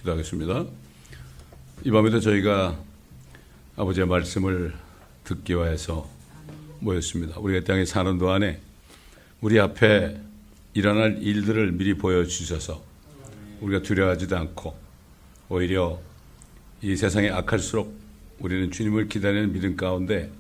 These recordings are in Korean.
기도하겠습니다. 이 밤에도 저희가 아버지의 말씀을 듣기 위해서 모였습니다. 우리가 땅에 사는 동안에 우리 앞에 일어날 일들을 미리 보여주셔서 우리가 두려워하지도 않고 오히려 이 세상이 악할수록 우리는 주님을 기다리는 믿음 가운데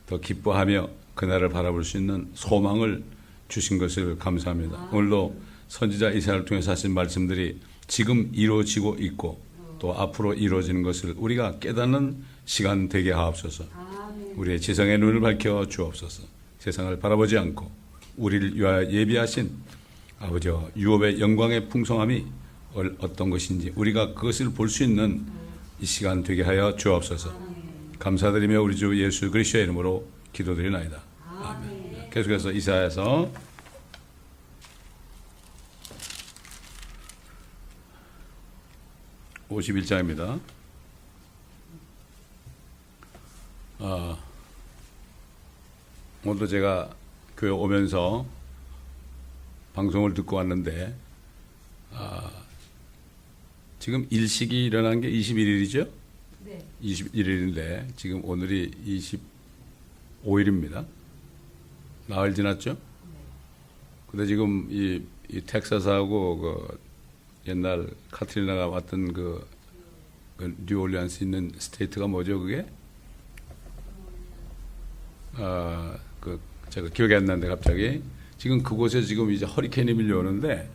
더 기뻐하며 그날을 바라볼 수 있는 소망을 주신 것을 감사합니다. 오늘도 선지자 이사야를 통해서 하신 말씀들이 지금 이루어지고 있고 또 앞으로 이루어지는 것을 우리가 깨닫는 시간 되게 하옵소서. 우리의 지성의 눈을 밝혀 주옵소서. 세상을 바라보지 않고 우리를 위하여 예비하신 아버지와 유업의 영광의 풍성함이 어떤 것인지 우리가 그것을 볼 수 있는 이 시간 되게 하여 주옵소서. 감사드리며 우리 주 예수 그리스도의 이름으로 기도드리나이다. 아멘. 계속해서 이사야서 51장입니다. 오늘도 제가 교회 오면서 방송을 듣고 왔는데 지금 일식이 일어난 게 21일이죠? 네. 21일인데 지금 오늘이 25일입니다. 나흘 지났죠? 네. 근데 지금 이 텍사스하고 그 옛날 카트리나가 왔던 그 뉴올리언스 있는 스테이트가 뭐죠 그게? 제가 기억이 안 나는데 갑자기 지금 그곳에 지금 이제 허리케인이 밀려오는데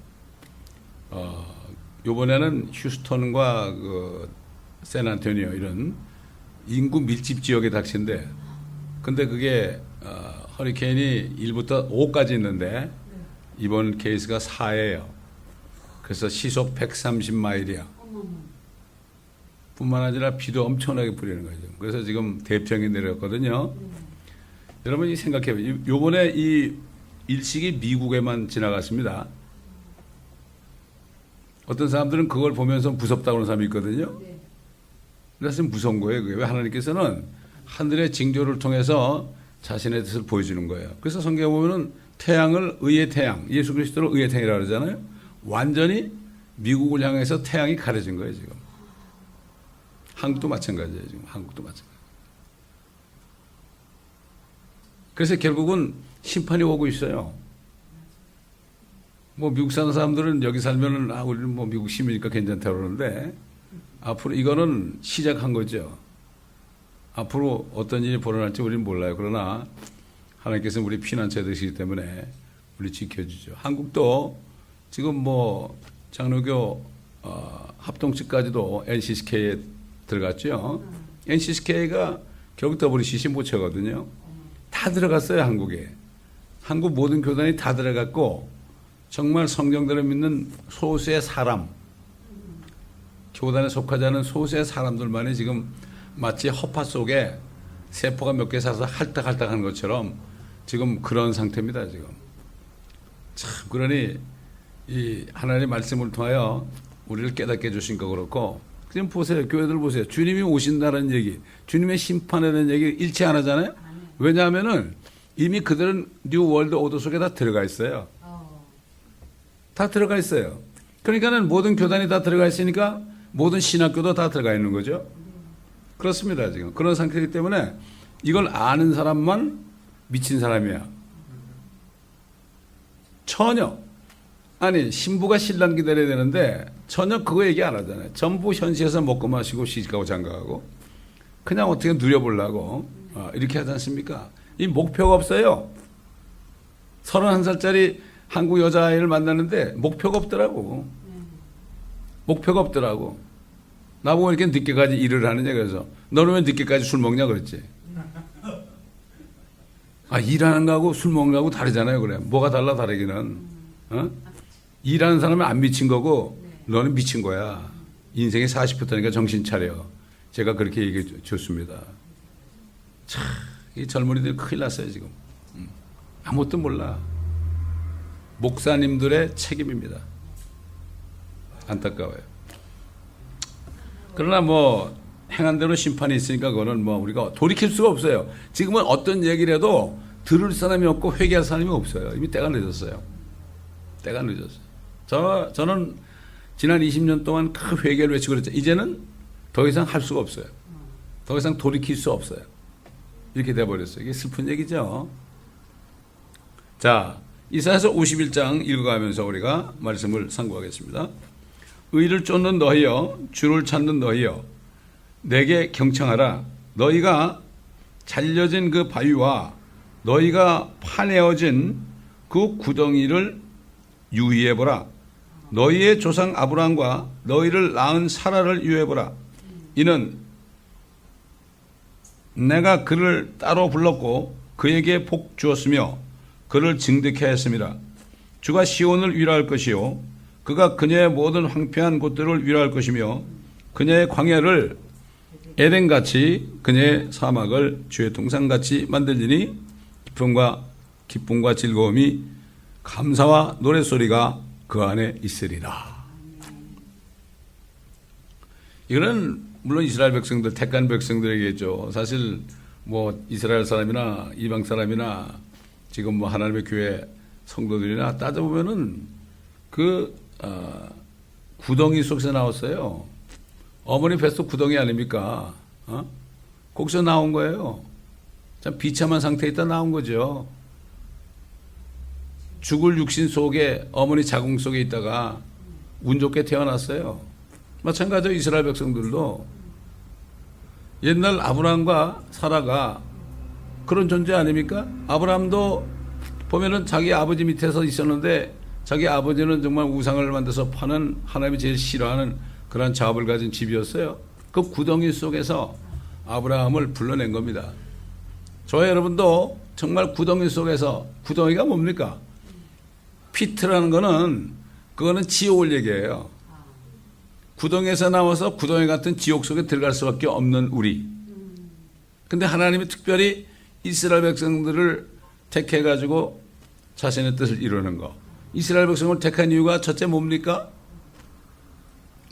요번에는 휴스턴과 그 샌안토니오 이런 인구 밀집 지역에 닥친데 근데 그게 허리케인이 1부터 5까지 있는데 이번 케이스가 4예요. 그래서 시속 130마일이야. 뿐만 아니라 비도 엄청나게 뿌리는 거죠. 그래서 지금 대평이 내렸거든요. 여러분이 생각해봐요. 요번에 이 일식이 미국에만 지나갔습니다. 어떤 사람들은 그걸 보면서 무섭다고 하는 사람이 있거든요. 그래서 무서운 거예요. 그게. 왜 하나님께서는 하늘의 징조를 통해서 자신의 뜻을 보여주는 거예요. 그래서 성경에 보면은 태양을 의의 태양, 예수 그리스도를 의의 태양이라고 그러잖아요. 완전히 미국을 향해서 태양이 가려진 거예요, 지금. 한국도 마찬가지예요, 지금. 한국도 마찬가지. 그래서 결국은 심판이 오고 있어요. 뭐 미국 사는 사람들은 여기 살면은 우리는 뭐 미국 시민이니까 괜찮다고 그러는데 앞으로 이거는 시작한 거죠. 앞으로 어떤 일이 벌어날지 우리는 몰라요. 그러나 하나님께서는 우리 피난처 되시기 때문에 우리 지켜주죠. 한국도 지금 뭐 장로교 합동측까지도 NCCK에 들어갔죠. NCCK가 결국 WCC 모처거든요. 다 들어갔어요, 한국에. 한국 모든 교단이 다 들어갔고 정말 성경대로 믿는 소수의 사람, 교단에 속하지 않은 소수의 사람들만이 지금 마치 허파 속에 세포가 몇 개 사서 할딱할딱한 것처럼 지금 그런 상태입니다, 지금. 참, 그러니 이 하나님의 말씀을 통하여 우리를 깨닫게 해주신 거 그렇고 지금 보세요. 교회들 보세요. 주님이 오신다는 얘기, 주님의 심판에 대한 얘기 일치 안 하잖아요. 왜냐하면은 이미 그들은 뉴 월드 오더 속에 다 들어가 있어요. 다 들어가 있어요. 그러니까는 모든 교단이 다 들어가 있으니까 모든 신학교도 다 들어가 있는 거죠. 그렇습니다. 지금 그런 상태이기 때문에 이걸 아는 사람만 미친 사람이야. 전혀. 아니 신부가 신랑 기다려야 되는데 전혀 그거 얘기 안 하잖아요. 전부 현시에서 먹고 마시고 시집가고 장가가고 그냥 어떻게 누려보려고 이렇게 하지 않습니까? 이 목표가 없어요. 31살짜리 한국 여자아이를 만나는데 목표가 없더라고. 목표가 없더라고. 나보고 이렇게 늦게까지 일을 하느냐 그래서 너는 왜 늦게까지 술 먹냐 그랬지. 일하는 거하고 술 먹는 거하고 다르잖아요. 그래. 뭐가 달라 다르기는. 일하는 사람은 안 미친 거고 너는 미친 거야. 인생이 40부터니까 정신 차려. 제가 그렇게 얘기해 줬습니다. 참, 이 젊은이들 큰일 났어요 지금. 아무것도 몰라. 목사님들의 책임입니다. 안타까워요. 그러나 뭐 행한 대로 심판이 있으니까 그거는 뭐 우리가 돌이킬 수가 없어요. 지금은 어떤 얘기를 해도 들을 사람이 없고 회개할 사람이 없어요. 이미 때가 늦었어요. 때가 늦었어요. 저는 지난 20년 동안 큰 회개를 외치고 그랬죠. 이제는 더 이상 할 수가 없어요. 더 이상 돌이킬 수 없어요. 이렇게 돼버렸어요. 이게 슬픈 얘기죠. 자, 이사야서 51장 읽어가면서 우리가 말씀을 상고하겠습니다. 의를 쫓는 너희여, 주를 찾는 너희여, 내게 경청하라. 너희가 잘려진 그 바위와 너희가 파내어진 그 구덩이를 유의해보라. 너희의 조상 아브라함과 너희를 낳은 사라를 유의해보라. 이는 내가 그를 따로 불렀고 그에게 복 주었으며 그를 증득케 했습니다. 주가 시온을 위로할 것이요 그가 그녀의 모든 황폐한 곳들을 위로할 것이며 그녀의 광야를 에덴같이 그녀의 사막을 주의 동산같이 만들리니 기쁨과 즐거움이 감사와 노랫소리가 그 안에 있으리라. 이거는 물론 이스라엘 백성들, 택한 백성들에게죠. 사실 뭐 이스라엘 사람이나 이방 사람이나 지금 뭐 하나님의 교회 성도들이나 따져보면은 구덩이 속에서 나왔어요. 어머니 뱃속 구덩이 아닙니까? 거기서 나온 거예요. 참 비참한 상태에 있다 나온 거죠. 죽을 육신 속에 어머니 자궁 속에 있다가 운 좋게 태어났어요. 마찬가지로 이스라엘 백성들도 옛날 아브라함과 사라가 그런 존재 아닙니까? 아브라함도 보면은 자기 아버지 밑에서 있었는데 자기 아버지는 정말 우상을 만들어서 파는 하나님이 제일 싫어하는 그런 자업을 가진 집이었어요. 그 구덩이 속에서 아브라함을 불러낸 겁니다. 저와 여러분도 정말 구덩이 속에서, 구덩이가 뭡니까? 피트라는 그거는 지옥을 얘기해요. 구덩이에서 나와서 구덩이 같은 지옥 속에 들어갈 수밖에 없는 우리. 근데 하나님이 특별히 이스라엘 백성들을 택해가지고 자신의 뜻을 이루는 거. 이스라엘 백성을 택한 이유가 첫째 뭡니까?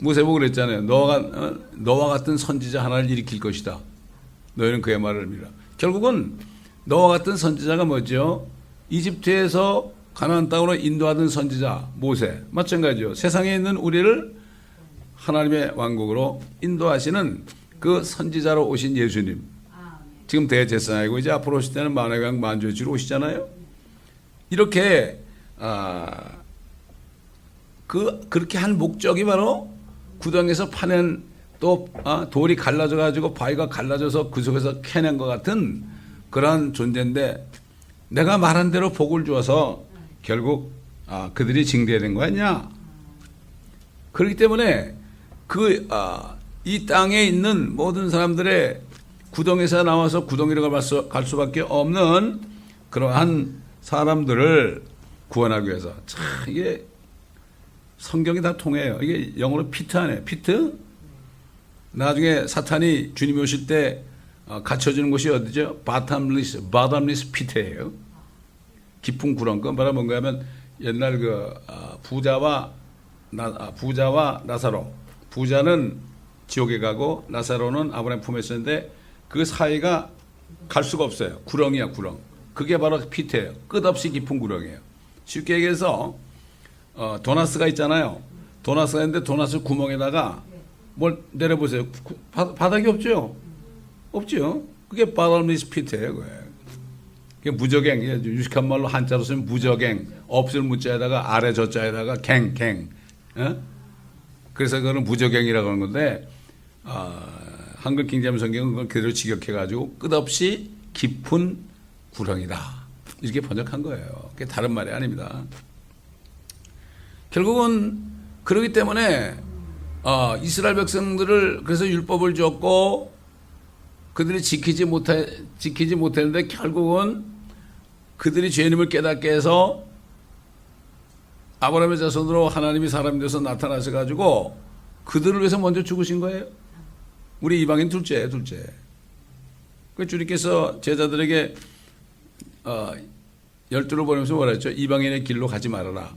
모세보고 그랬잖아요. 너와 같은 선지자 하나를 일으킬 것이다. 너희는 그의 말을 믿으라. 결국은 너와 같은 선지자가 뭐죠? 이집트에서 가나안 땅으로 인도하던 선지자 모세. 마찬가지죠. 세상에 있는 우리를 하나님의 왕국으로 인도하시는 그 선지자로 오신 예수님. 지금 대제사장이고 이제 앞으로 오실 때는 만왕의 만주의 주로 오시잖아요. 이렇게 그렇게 한 목적이 바로 구덩이에서 파낸 또 돌이 갈라져 가지고 바위가 갈라져서 그 속에서 캐낸 것 같은 그러한 존재인데 내가 말한 대로 복을 주어서 결국 그들이 징대된 거 아니냐. 그렇기 때문에 이 땅에 있는 모든 사람들의 구덩이에서 나와서 구덩이로 갈 수밖에 없는 그러한 사람들을 구원하기 위해서. 참 이게 성경이 다 통해요. 이게 영어로 피트하네. 피트? 나중에 사탄이 주님이 오실 때 갇혀지는 곳이 어디죠? bottomless pit예요. 깊은 구렁. 그건 바로 뭔가 하면 옛날 부자와 나사로. 부자는 지옥에 가고 나사로는 아브라함 품에 있었는데 그 사이가 갈 수가 없어요. 구렁이야, 구렁. 그게 바로 피트예요. 끝없이 깊은 구렁이에요. 쉽게 얘기해서 도나스가 있잖아요. 도나스가 있는데 도나스 구멍에다가 뭘 내려보세요. 바닥이 없죠? 없죠? 그게 bottomless pit예요. 그게 무적행. 유식한 말로 한자로 쓰면 무적행. 없을 무자에다가 아래 저자에다가 갱. 그래서 그거는 무적행이라고 하는 건데 한글 킹제임 성경은 그걸 그대로 직역해가지고 끝없이 깊은 구렁이다. 이렇게 번역한 거예요. 그게 다른 말이 아닙니다. 결국은 그렇기 때문에 이스라엘 백성들을 그래서 율법을 줬고 그들이 지키지 못했는데 결국은 그들이 죄인임을 깨닫게 해서 아브라함의 자손으로 하나님이 사람이 돼서 나타나셔가지고 그들을 위해서 먼저 죽으신 거예요. 우리 이방인 둘째예요, 둘째. 그 주님께서 제자들에게 열두를 보내면서 뭐라 했죠? 이방인의 길로 가지 말아라.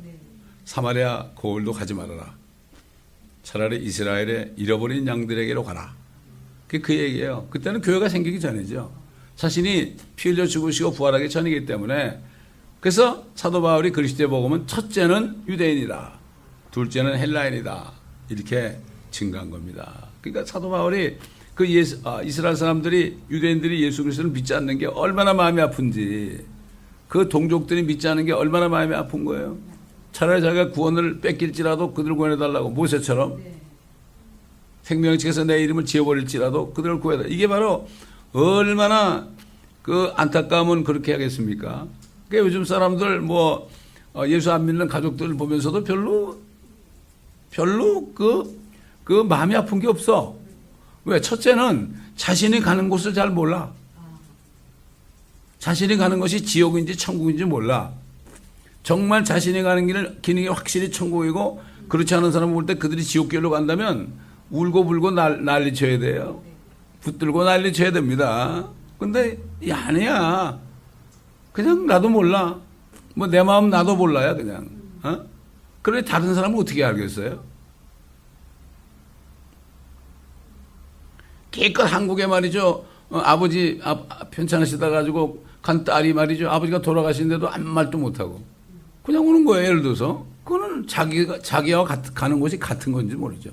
사마리아 거울도 가지 말아라. 차라리 이스라엘의 잃어버린 양들에게로 가라. 그게 그 얘기예요. 그때는 교회가 생기기 전이죠. 자신이 피 흘려 죽으시고 부활하기 전이기 때문에 그래서 사도 바울이 그리스도의 복음은 첫째는 유대인이다. 둘째는 헬라인이다. 이렇게 증가한 겁니다. 그러니까 사도 바울이 그 이스라엘 사람들이 유대인들이 예수 그리스도를 믿지 않는 게 얼마나 마음이 아픈지, 그 동족들이 믿지 않는 게 얼마나 마음이 아픈 거예요. 차라리 자기가 구원을 뺏길지라도 그들을 구원해달라고, 모세처럼 생명의 책에서 내 이름을 지워버릴지라도 그들을 구해달라. 이게 바로 얼마나 그 안타까움은 그렇게 하겠습니까? 그러니까 요즘 사람들 예수 안 믿는 가족들 보면서도 별로 그 마음이 아픈 게 없어. 왜? 첫째는 자신이 가는 곳을 잘 몰라. 자신이 가는 것이 지옥인지 천국인지 몰라. 정말 자신이 가는 길이 확실히 천국이고, 그렇지 않은 사람을 볼 때 그들이 지옥길로 간다면 울고불고 난리 쳐야 돼요. 붙들고 난리 쳐야 됩니다. 근데 아니야. 그냥 나도 몰라. 내 마음 나도 몰라요, 그냥. 그래 다른 사람은 어떻게 알겠어요? 기껏 한국에 말이죠. 아버지 편찮으시다 가지고 간 딸이 말이죠. 아버지가 돌아가시는데도 아무 말도 못하고 그냥 오는 거예요. 예를 들어서. 그거는 자기와 가는 곳이 같은 건지 모르죠.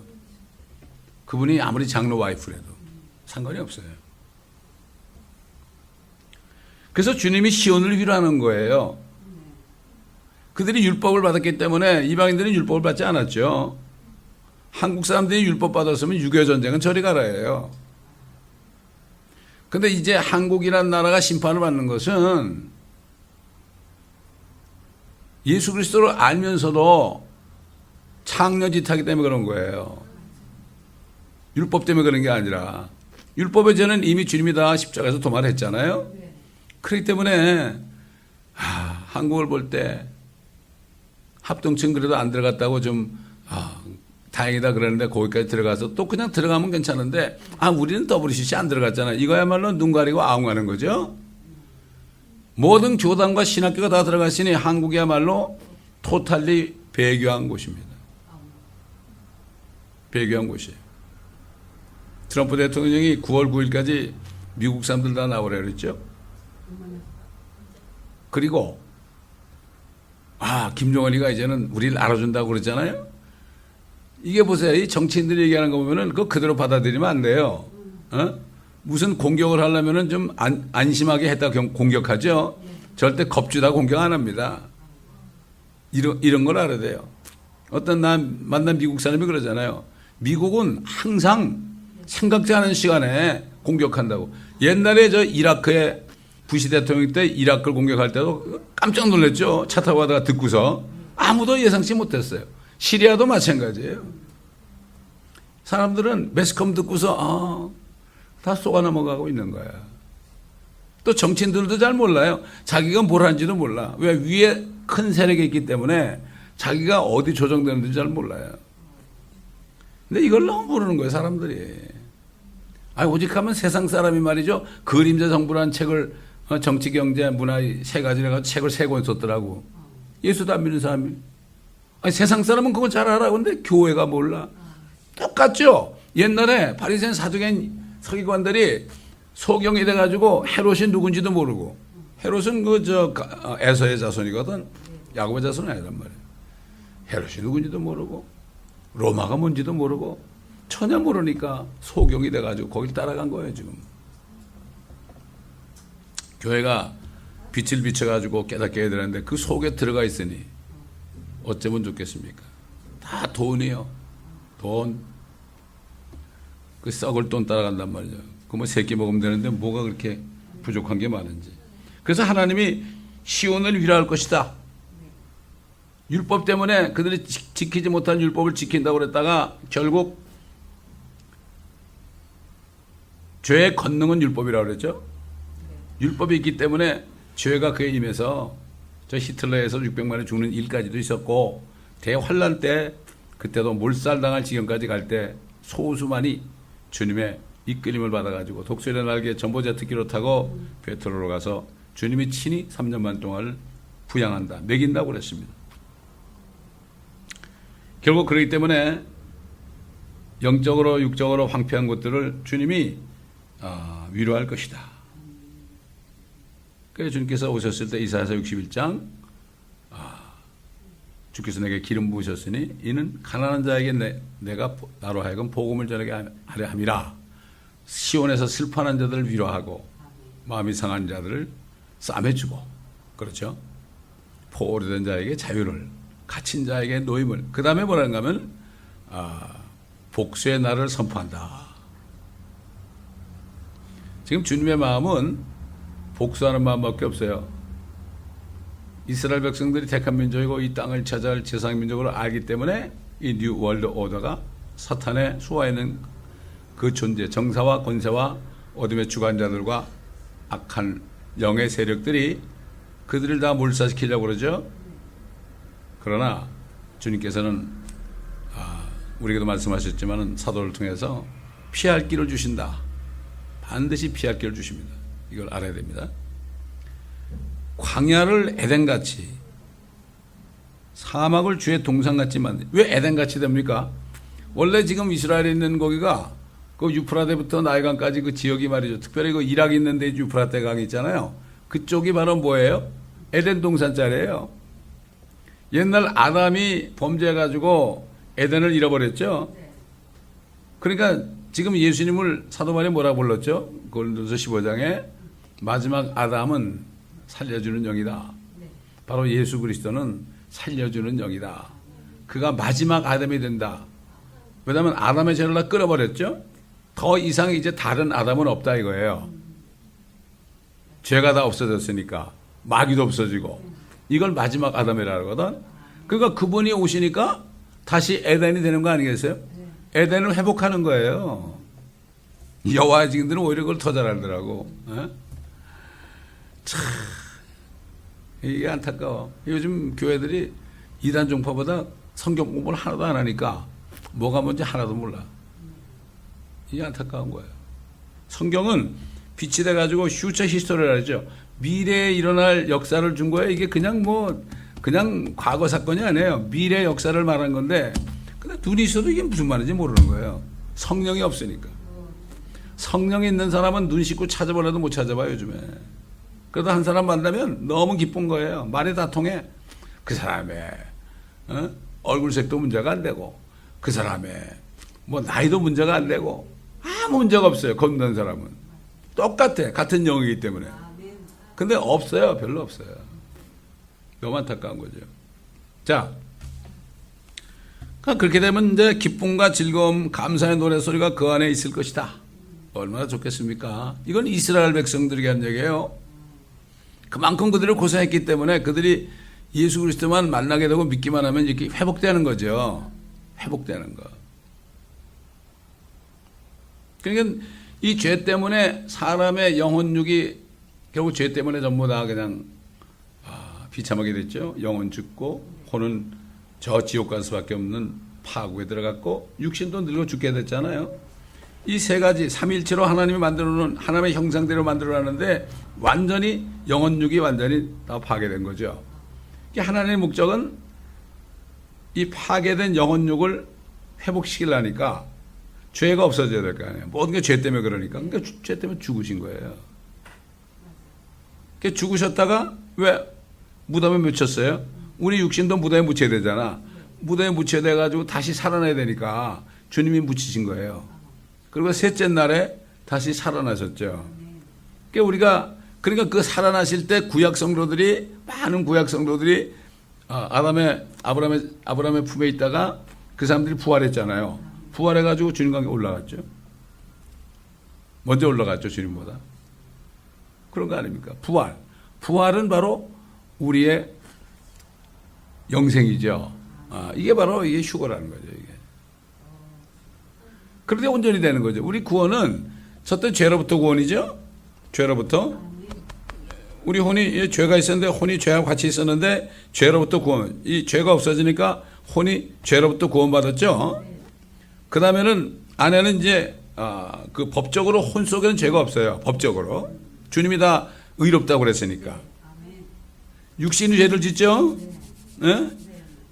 그분이 아무리 장로 와이프라도 상관이 없어요. 그래서 주님이 시온을 위로하는 거예요. 그들이 율법을 받았기 때문에 이방인들은 율법을 받지 않았죠. 한국 사람들이 율법 받았으면 6.25 전쟁은 저리 가라예요. 근데 이제 한국이라는 나라가 심판을 받는 것은 예수 그리스도를 알면서도 창녀짓하기 때문에 그런 거예요. 율법 때문에 그런 게 아니라, 율법의 죄는 이미 주님이 다 십자가에서 도말했잖아요. 그렇기 때문에 한국을 볼 때 합동층 그래도 안 들어갔다고 좀 다행이다 그러는데, 거기까지 들어가서 또 그냥 들어가면 괜찮은데 우리는 WCC 안 들어갔잖아. 이거야말로 눈 가리고 아웅하는 거죠. 모든 교단과 신학교가 다 들어갔으니 한국이야말로 토탈리 배교한 곳입니다. 배교한 곳이에요. 트럼프 대통령이 9월 9일까지 미국 사람들 다 나오라 그랬죠. 그리고 김종원이가 이제는 우리를 알아준다고 그랬잖아요. 이게 보세요. 이 정치인들이 얘기하는 거 보면은 그거 그대로 받아들이면 안 돼요. 무슨 공격을 하려면은 좀 안심하게 했다 공격하죠. 절대 겁주다 공격 안 합니다. 이런 걸 알아야 돼요. 어떤 만난 미국 사람이 그러잖아요. 미국은 항상 생각지 않은 시간에 공격한다고. 옛날에 저 이라크의 부시 대통령 때 이라크를 공격할 때도 깜짝 놀랐죠. 차 타고 가다가 듣고서 아무도 예상치 못했어요. 시리아도 마찬가지예요. 사람들은 매스컴 듣고서 다 속아 넘어가고 있는 거야. 또 정치인들도 잘 몰라요. 자기가 뭘 하는지도 몰라. 왜? 위에 큰 세력이 있기 때문에 자기가 어디 조정되는지 잘 몰라요. 근데 이걸 너무 모르는 거예요, 사람들이. 오직 하면 세상 사람이 말이죠. 그림자 정부라는 책을 정치, 경제, 문화 세 가지를 가지고 책을 3권 썼더라고. 예수도 안 믿는 사람이. 세상 사람은 그거 잘 알아. 근데 교회가 몰라. 똑같죠? 옛날에 바리새인 사두개인 서기관들이 소경이 돼가지고 헤롯이 누군지도 모르고, 헤롯은 에서의 자손이거든. 야곱의 자손이 아니란 말이에요. 헤롯이 누군지도 모르고 로마가 뭔지도 모르고 전혀 모르니까 소경이 돼가지고 거길 따라간 거예요. 지금 교회가 빛을 비춰가지고 깨닫게 해야 되는데 그 속에 들어가 있으니 어쩌면 좋겠습니까? 다 돈이요. 돈. 그 썩을 돈 따라간단 말이죠. 그 세 끼 먹으면 되는데 뭐가 그렇게 부족한 게 많은지. 그래서 하나님이 시온을 위로할 것이다. 율법 때문에 그들이 지키지 못한 율법을 지킨다고 그랬다가 결국 죄의 권능은 율법이라고 그랬죠. 율법이 있기 때문에 죄가 그에 임해서 저 히틀러에서 600만이 죽는 일까지도 있었고, 대환란 때 그때도 몰살당할 지경까지 갈 때 소수만이 주님의 이끌림을 받아가지고 독수리의 날개에 전보자 특기로 타고 베트로로 가서 주님이 친히 3년 반 동안을 부양한다, 먹인다고 그랬습니다. 결국 그렇기 때문에 영적으로 육적으로 황폐한 것들을 주님이 위로할 것이다. 그래서 주님께서 오셨을 때 이사야서 61장 주께서 내게 기름 부으셨으니 이는 가난한 자에게 내가 나로 하여금 복음을 전하게 하려 함이라. 시온에서 슬퍼하는 자들을 위로하고 마음이 상한 자들을 싸매주고, 그렇죠? 포로된 자에게 자유를, 갇힌 자에게 노임을. 그 다음에 뭐라는가 하면 복수의 날을 선포한다. 지금 주님의 마음은 복수하는 마음밖에 없어요. 이스라엘 백성들이 택한 민족이고 이 땅을 찾아갈 제사장 민족으로 알기 때문에 이 뉴 월드 오더가 사탄의 수하에 있는 그 존재, 정사와 권세와 어둠의 주관자들과 악한 영의 세력들이 그들을 다 몰살시키려고 그러죠. 그러나 주님께서는 우리에게도 말씀하셨지만 사도를 통해서 피할 길을 주신다. 반드시 피할 길을 주십니다. 이걸 알아야 됩니다. 광야를 에덴같이, 사막을 주의 동산같이 만든. 왜 에덴같이 됩니까? 원래 지금 이스라엘에 있는 거기가 그 유프라데부터 나일강까지 그 지역이 말이죠. 특별히 그 이락이 있는데 유프라데 강이 있잖아요. 그쪽이 바로 뭐예요? 에덴 동산자리예요. 옛날 아담이 범죄해가지고 에덴을 잃어버렸죠. 그러니까 지금 예수님을 사도 바울이 뭐라고 불렀죠? 고린도서 15장에 마지막 아담은 살려주는 영이다. 바로 예수 그리스도는 살려주는 영이다. 그가 마지막 아담이 된다. 왜냐하면 아담의 죄를 다 끊어버렸죠. 더 이상 이제 다른 아담은 없다 이거예요. 죄가 다 없어졌으니까, 마귀도 없어지고, 이걸 마지막 아담이라고 하거든. 그러니까 그분이 오시니까 다시 에덴이 되는 거 아니겠어요? 에덴을 회복하는 거예요. 여호와의 증인들은 오히려 그걸 더 잘 알더라고. 참 이게 안타까워. 요즘 교회들이 이단 종파보다 성경 공부를 하나도 안 하니까 뭐가 뭔지 하나도 몰라. 이게 안타까운 거예요. 성경은 빛이 돼가지고 퓨처 히스토리라 하죠. 미래에 일어날 역사를 준 거예요. 이게 그냥 그냥 과거 사건이 아니에요. 미래 역사를 말한 건데, 근데 눈이 있어도 이게 무슨 말인지 모르는 거예요. 성령이 없으니까. 성령이 있는 사람은 눈 씻고 찾아보라도 못 찾아봐요, 요즘에. 그러다 한 사람 만나면 너무 기쁜 거예요. 말이 다 통해. 그 사람의 얼굴색도 문제가 안 되고, 그 사람의 뭐 나이도 문제가 안 되고, 아무 문제가 없어요. 건넌 사람은 똑같아. 같은 영이기 때문에. 근데 없어요. 별로 없어요. 너무 안타까운 거죠. 자, 그렇게 되면 이제 기쁨과 즐거움, 감사의 노래소리가 그 안에 있을 것이다. 얼마나 좋겠습니까? 이건 이스라엘 백성들에게 한 얘기예요. 그만큼 그들을 고생했기 때문에 그들이 예수 그리스도만 만나게 되고 믿기만 하면 이렇게 회복되는 거죠. 회복되는 거. 그러니까 이 죄 때문에 사람의 영혼육이 결국 죄 때문에 전부 다 그냥 비참하게 됐죠. 영혼 죽고 혼은 저 지옥 갈 수밖에 없는 파국에 들어갔고 육신도 늙어 죽게 됐잖아요. 이 세 가지 삼위일체로 하나님이 만들어놓은 하나님의 형상대로 만들어놨는데 완전히 영혼육이 완전히 다 파괴된 거죠. 하나님의 목적은 이 파괴된 영혼육을 회복시키려니까 죄가 없어져야 될 거 아니에요. 모든 게 죄 때문에 그러니까. 그러니까 죄 때문에 죽으신 거예요. 죽으셨다가 왜 무덤에 묻혔어요? 우리 육신도 무덤에 묻혀야 되잖아. 무덤에 묻혀야 돼가지고 다시 살아나야 되니까 주님이 묻히신 거예요. 그리고 셋째 날에 다시 살아나셨죠. 그러니까 그 살아나실 때 구약 성도들이, 많은 구약 성도들이 아브라함의 품에 있다가 그 사람들이 부활했잖아요. 부활해가지고 주님과 함께 올라갔죠. 먼저 올라갔죠, 주님보다. 그런 거 아닙니까? 부활은 바로 우리의 영생이죠. 이게 바로 이게 휴거라는 거죠, 이게. 그런데 온전히 되는 거죠. 우리 구원은 첫째 죄로부터 구원이죠. 죄로부터. 우리 혼이 죄가 있었는데 혼이 죄와 같이 있었는데 죄로부터 구원. 이 죄가 없어지니까 혼이 죄로부터 구원받았죠. 그 다음에는 안에는 이제 그 법적으로 혼 속에는 죄가 없어요. 법적으로. 주님이 다 의롭다고 그랬으니까. 육신이 죄를 짓죠. 네?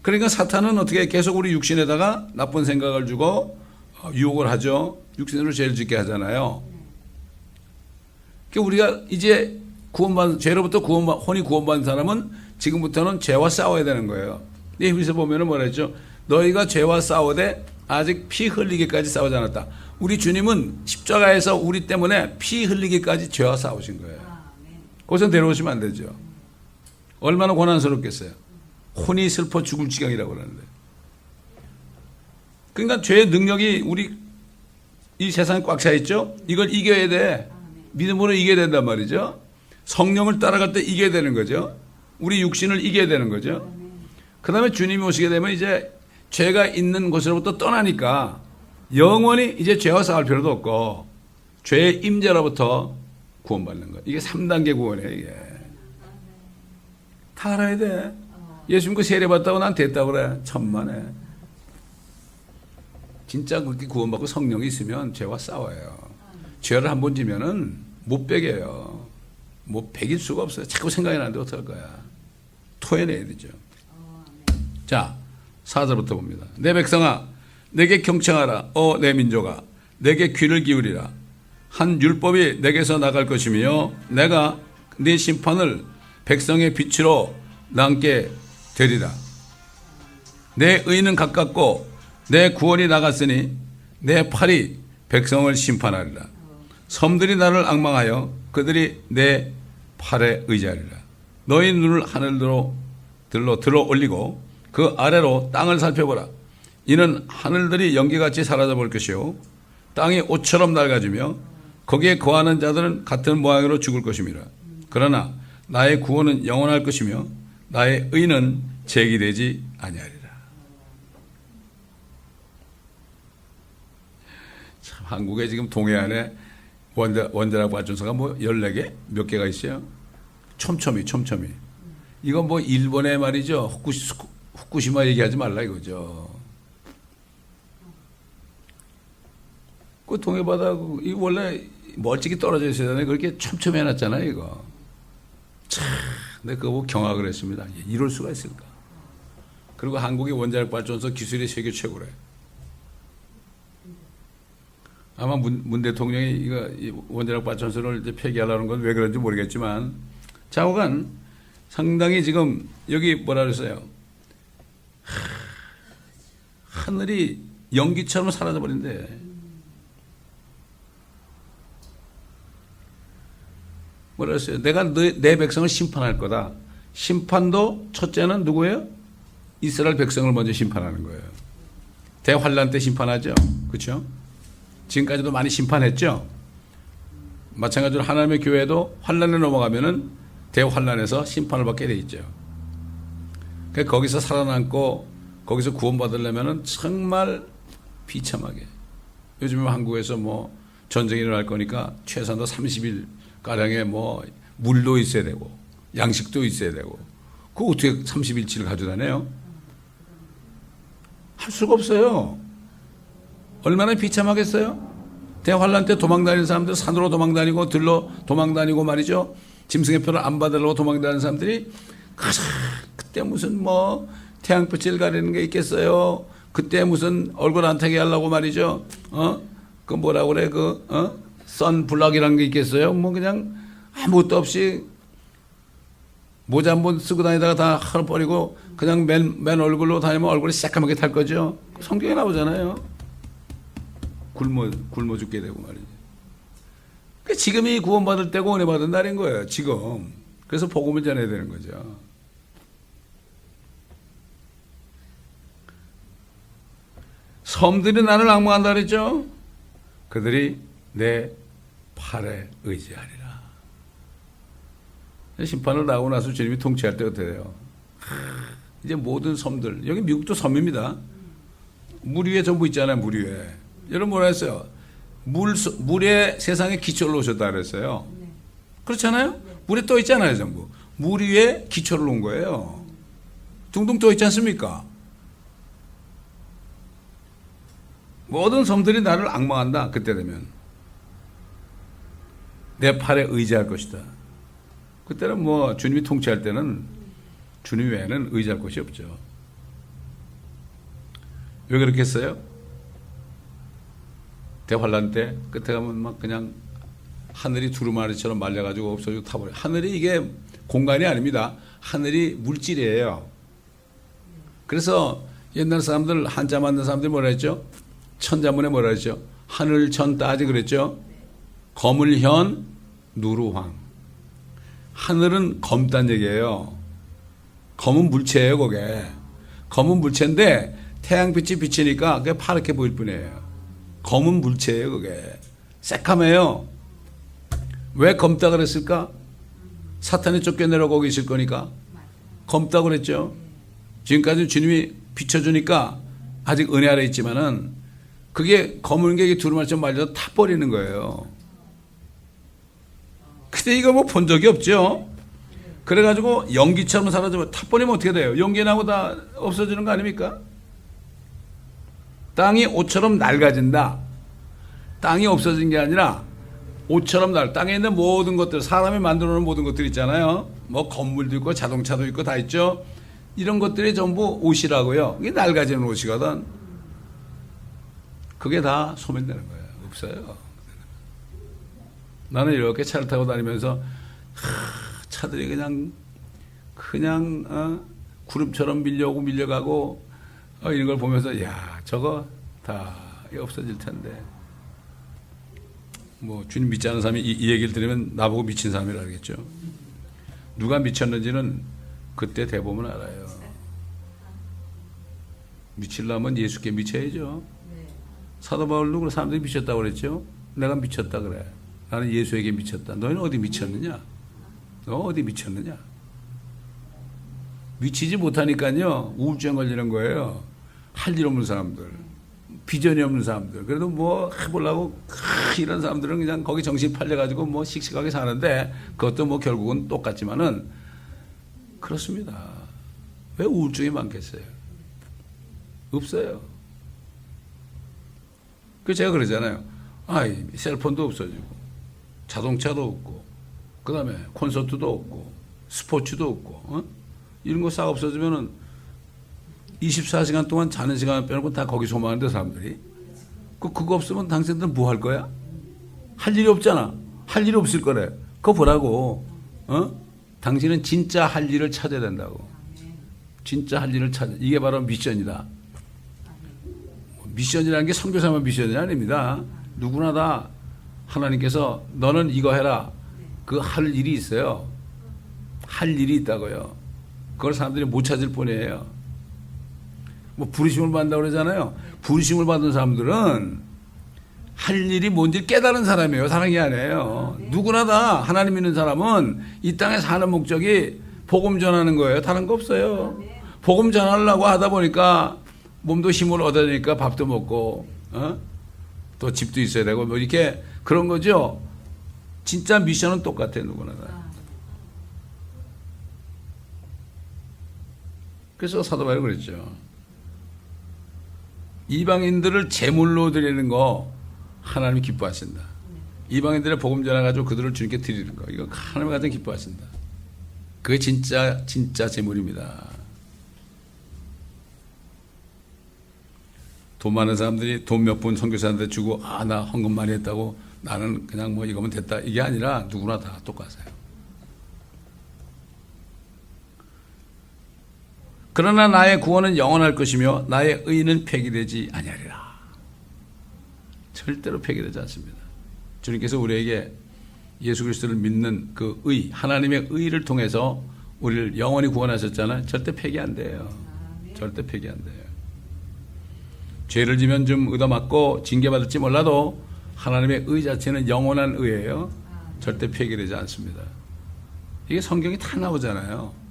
그러니까 사탄은 어떻게 계속 우리 육신에다가 나쁜 생각을 주고 유혹을 하죠. 육신으로 죄를 짓게 하잖아요. 그러니까 우리가 이제 죄로부터 혼이 구원받은 사람은 지금부터는 죄와 싸워야 되는 거예요. 히브리서 보면은 뭐라 했죠? 너희가 죄와 싸우되 아직 피 흘리기까지 싸우지 않았다. 우리 주님은 십자가에서 우리 때문에 피 흘리기까지 죄와 싸우신 거예요. 거기서 내려오시면 안 되죠. 얼마나 고난스럽겠어요. 혼이 슬퍼 죽을 지경이라고 그러는데. 그러니까 죄의 능력이 우리 이 세상에 꽉 차 있죠. 이걸 이겨야 돼. 믿음으로 이겨야 된단 말이죠. 성령을 따라갈 때 이겨야 되는 거죠. 우리 육신을 이겨야 되는 거죠. 그 다음에 주님이 오시게 되면 이제 죄가 있는 곳으로부터 떠나니까 영원히 이제 죄와 싸울 필요도 없고 죄의 임재로부터 구원받는 거예요. 이게 3단계 구원이에요. 이게 다 알아야 돼. 예수 믿고 세례받다고 난 됐다고 그래. 천만에. 진짜 그렇게 구원받고 성령이 있으면 죄와 싸워요. 죄를 한 번 지면은 못 베겨요. 뭐 베길 수가 없어요. 자꾸 생각이 나는데 어떡할 거야. 토해내야 되죠. 자, 4절부터 봅니다. 내 백성아, 내게 경청하라. 내 민족아, 내게 귀를 기울이라. 한 율법이 내게서 나갈 것이며 내가 네 심판을 백성의 빛으로 남게 되리라. 내 의는 가깝고 내 구원이 나갔으니 내 팔이 백성을 심판하리라. 섬들이 나를 앙망하여 그들이 내 팔에 의지하리라. 너희 눈을 하늘로 들어 올리고 그 아래로 땅을 살펴보라. 이는 하늘들이 연기같이 사라져 볼 것이요 땅이 옷처럼 낡아지며 거기에 거하는 자들은 같은 모양으로 죽을 것임이라. 그러나 나의 구원은 영원할 것이며 나의 의는 제기되지 아니하리라. 참, 한국에 지금 동해안에 원자력 발전소가 뭐 14개? 몇 개가 있어요? 촘촘히. 이건 뭐 일본의 말이죠. 후쿠시마 얘기하지 말라 이거죠. 그 동해바다, 이 원래 멀찍이 떨어져 있어야 되는데 그렇게 촘촘히 해놨잖아요, 이거. 참, 근데 그거 보고 경악을 했습니다. 이럴 수가 있을까? 그리고 한국의 원자력 발전소 기술이 세계 최고래. 아마 문 대통령이 이거 원자력 발전소를 이제 폐기하려는 건 왜 그런지 모르겠지만, 좌우간 상당히 지금 여기 뭐라 그랬어요? 하늘이 연기처럼 사라져 버린대. 뭐라 그랬어요? 내가 내 백성을 심판할 거다. 심판도 첫째는 누구예요? 이스라엘 백성을 먼저 심판하는 거예요. 대환란 때 심판하죠. 그렇죠? 지금까지도 많이 심판했죠. 마찬가지로 하나님의 교회도 환란에 넘어가면은 대환란에서 심판을 받게 돼 있죠. 그러니까 거기서 살아남고 거기서 구원받으려면은 정말 비참하게. 요즘에 한국에서 뭐 전쟁이 일어날 거니까 최소한도 30일 가량의 뭐 물도 있어야 되고 양식도 있어야 되고, 그거 어떻게 30일치를 가져다녀요? 할 수가 없어요. 얼마나 비참하겠어요? 대환란 때 도망다니는 사람들, 산으로 도망다니고 들로 도망다니고 말이죠. 짐승의 표를 안 받으려고 도망다니는 사람들이 그때 무슨 뭐 태양빛을 가리는 게 있겠어요? 그때 무슨 얼굴 안 타게 하려고 말이죠. 그 뭐라고 그래? 선블럭이라는 게 있겠어요? 뭐 그냥 아무것도 없이 모자 한 번 쓰고 다니다가 다 헐어버리고 그냥 맨 얼굴로 다니면 얼굴이 새까맣게 탈 거죠. 성경에 나오잖아요. 굶어 죽게 되고 말이죠. 그러니까 지금이 구원받을 때고 은혜 받은 날인 거예요. 지금. 그래서 복음을 전해야 되는 거죠. 섬들이 나를 앙망한다 그랬죠. 그들이 내 팔에 의지하리라. 심판을 나오고 나서 주님이 통치할 때 어떻게 돼요? 이제 모든 섬들, 여기 미국도 섬입니다. 물 위에 전부 있잖아요. 물 위에. 여러분 뭐라 했어요? 물에 세상에 기초를 놓으셨다 그랬어요. 그렇잖아요? 물에 떠 있잖아요. 전부. 물 위에 기초를 놓은 거예요. 둥둥 떠 있지 않습니까? 모든 섬들이 나를 앙망한다. 그때 되면 내 팔에 의지할 것이다. 그때는 뭐 주님이 통치할 때는 주님 외에는 의지할 곳이 없죠. 왜 그렇게 했어요? 대환란 때 끝에 가면 막 그냥 하늘이 두루마리처럼 말려가지고 없어지고 타버려요. 하늘이 이게 공간이 아닙니다. 하늘이 물질이에요. 그래서 옛날 사람들 한자 만든 사람들이 뭐라 했죠? 천자문에 뭐라 했죠? 하늘 천 따지 그랬죠? 검을현 누루황. 하늘은 검단 얘기예요. 검은 물체예요, 그게. 검은 물체인데 태양빛이 비치니까 그게 파랗게 보일 뿐이에요. 검은 물체예요, 그게. 새카매요. 왜 검다 그랬을까? 사탄이 쫓겨내려 거기 있을 거니까. 검다 그랬죠. 지금까지 주님이 비춰주니까 아직 은혜 아래 있지만은 그게 검은 게 두루마리 좀 말려서 타버리는 거예요. 근데 이거 뭐 본 적이 없죠. 그래가지고 연기처럼 사라지면 타버리면 어떻게 돼요? 연기 나고 다 없어지는 거 아닙니까? 땅이 옷처럼 낡아진다. 땅이 없어진 게 아니라 옷처럼 땅에 있는 모든 것들, 사람이 만들어 놓은 모든 것들 있잖아요. 뭐 건물도 있고 자동차도 있고 다 있죠. 이런 것들이 전부 옷이라고요. 이게 낡아지는 옷이거든. 그게 다 소멸되는 거예요. 없어요. 나는 이렇게 차를 타고 다니면서 차들이 그냥 구름처럼 밀려오고 밀려가고 이런 걸 보면서 야 저거 다 없어질 텐데. 뭐 주님 믿지 않는 사람이 이 얘기를 들으면 나보고 미친 사람이라 그러겠죠. 누가 미쳤는지는 그때 대보면 알아요. 미치려면 예수께 미쳐야죠. 사도 바울도 그런 사람들이 미쳤다고 그랬죠. 내가 미쳤다 그래. 나는 예수에게 미쳤다. 너희는 어디 미쳤느냐? 너 어디 미쳤느냐? 미치지 못하니까요. 우울증 걸리는 거예요. 할 일 없는 사람들. 비전이 없는 사람들. 그래도 뭐 해보려고 이런 사람들은 그냥 거기 정신 팔려가지고 뭐 씩씩하게 사는데 그것도 뭐 결국은 똑같지만은 그렇습니다. 왜 우울증이 많겠어요? 없어요. 그 제가 그러잖아요. 셀폰도 없어지고 자동차도 없고 그 다음에 콘서트도 없고 스포츠도 없고 이런 거 싹 없어지면은 24시간 동안 자는 시간 빼놓고 다 거기 소모하는데 사람들이 그거 없으면 당신들은 뭐 할 거야? 할 일이 없잖아. 할 일이 없을 거래. 그거 보라고. 당신은 진짜 할 일을 찾아야 된다고. 진짜 할 일을 찾아. 이게 바로 미션이다. 미션이라는 게 선교사만 미션이 아닙니다. 누구나 다 하나님께서 너는 이거 해라. 그 할 일이 있어요. 할 일이 있다고요. 그걸 사람들이 못 찾을 뿐이에요. 뭐 부르심을 받는다고 그러잖아요. 부르심을 받은 사람들은 할 일이 뭔지 깨달은 사람이에요. 사람이 아니에요. 누구나 다 하나님 믿는 사람은 이 땅에 사는 목적이 복음 전하는 거예요. 다른 거 없어요. 복음 전하려고 하다 보니까 몸도 힘을 얻으니까 밥도 먹고 또 집도 있어야 되고 뭐 이렇게 그런 거죠. 진짜 미션은 똑같아요. 누구나 다. 그래서 사도 바울이 그랬죠. 이방인들을 제물로 드리는 거 하나님이 기뻐하신다. 이방인들의 복음 전해가지고 그들을 주님께 드리는 거 이거 하나님이 가장 기뻐하신다. 그게 진짜 제물입니다. 돈 많은 사람들이 돈 몇 푼 선교사한테 주고 나 헌금 많이 했다고 나는 그냥 뭐 이거면 됐다 이게 아니라 누구나 다 똑같아요. 그러나 나의 구원은 영원할 것이며 나의 의는 폐기되지 아니하리라. 절대로 폐기되지 않습니다. 주님께서 우리에게 예수 그리스도를 믿는 그 의, 하나님의 의를 통해서 우리를 영원히 구원하셨잖아요. 절대 폐기 안 돼요. 절대 폐기 안 돼요. 죄를 지면 좀 얻어맞고 징계받을지 몰라도 하나님의 의 자체는 영원한 의예요. 절대 폐기되지 않습니다. 이게 성경이 다 나오잖아요.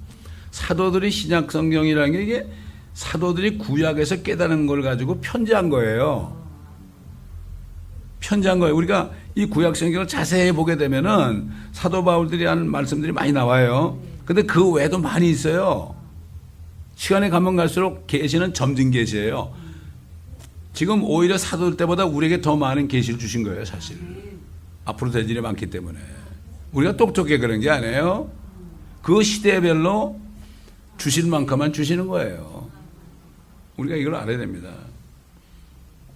사도들이 신약 성경이라는 게 이게 사도들이 구약에서 깨달은 걸 가지고 편지한 거예요. 편지한 거예요. 우리가 이 구약 성경을 자세히 보게 되면은 사도 바울들이 한 말씀들이 많이 나와요. 근데 그 외에도 많이 있어요. 시간이 가면 갈수록 계시는 점진 계시예요. 지금 오히려 사도들 때보다 우리에게 더 많은 계시를 주신 거예요, 사실. 앞으로 될 일이 많기 때문에. 우리가 똑똑해 그런 게 아니에요. 그 시대별로 주실 만큼만 주시는 거예요. 우리가 이걸 알아야 됩니다.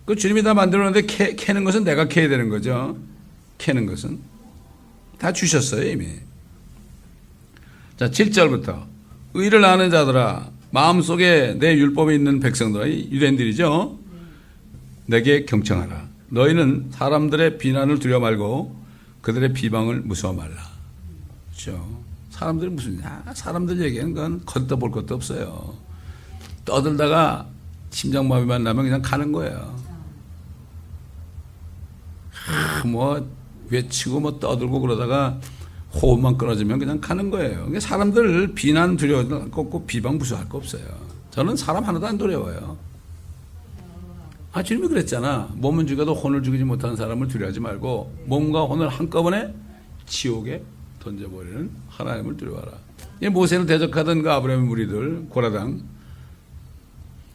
그 주님이 다 만들었는데 캐는 것은 내가 캐야 되는 거죠. 캐는 것은. 다 주셨어요, 이미. 자, 7절부터. 의를 아는 자들아, 마음속에 내 율법에 있는 백성들, 유대인들이죠. 내게 경청하라. 너희는 사람들의 비난을 두려 말고 그들의 비방을 무서워 말라. 그렇죠. 사람들이 무슨, 사람들 얘기하는 건 걷다 볼 것도 없어요. 떠들다가 심장마비만 나면 그냥 가는 거예요. 뭐 외치고 뭐 떠들고 그러다가 호흡만 끊어지면 그냥 가는 거예요. 사람들 비난 두려워할 거 없고 비방 무서워할 거 없어요. 저는 사람 하나도 안 두려워요. 주님이 그랬잖아. 몸은 죽여도 혼을 죽이지 못하는 사람을 두려워하지 말고 몸과 혼을 한꺼번에 지옥에 던져버리는 하나님을 두려워하라. 모세를 대적하던 그 아브라함의 무리들, 고라당,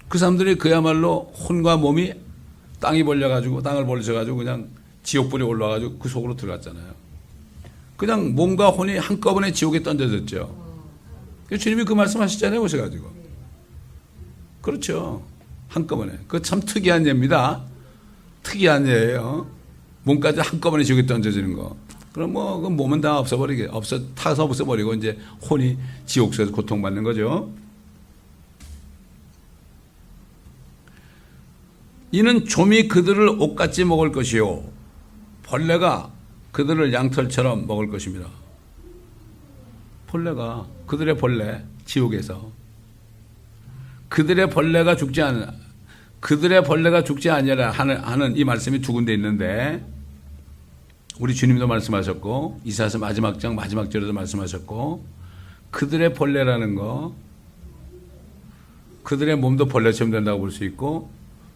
그 사람들이 그야말로 혼과 몸이 땅을 벌려가지고 그냥 지옥불이 올라와가지고 그 속으로 들어갔잖아요. 그냥 몸과 혼이 한꺼번에 지옥에 던져졌죠. 주님이 그 말씀 하시잖아요, 오셔가지고. 그렇죠. 한꺼번에. 그거 참 특이한 예입니다. 특이한 예예요. 몸까지 한꺼번에 지옥에 던져지는 거. 그럼 그 몸은 다 타서 없어버리고 이제 혼이 지옥에서 고통받는 거죠. 이는 좀이 그들을 옷같이 먹을 것이요 벌레가 그들을 양털처럼 먹을 것입니다. 벌레가, 그들의 벌레, 지옥에서 그들의 벌레가 죽지 아니라 하는 이 말씀이 두 군데 있는데, 우리 주님도 말씀하셨고 이사야서 마지막 장 마지막 절에도 말씀하셨고, 그들의 벌레라는 거, 그들의 몸도 벌레처럼 된다고 볼 수 있고,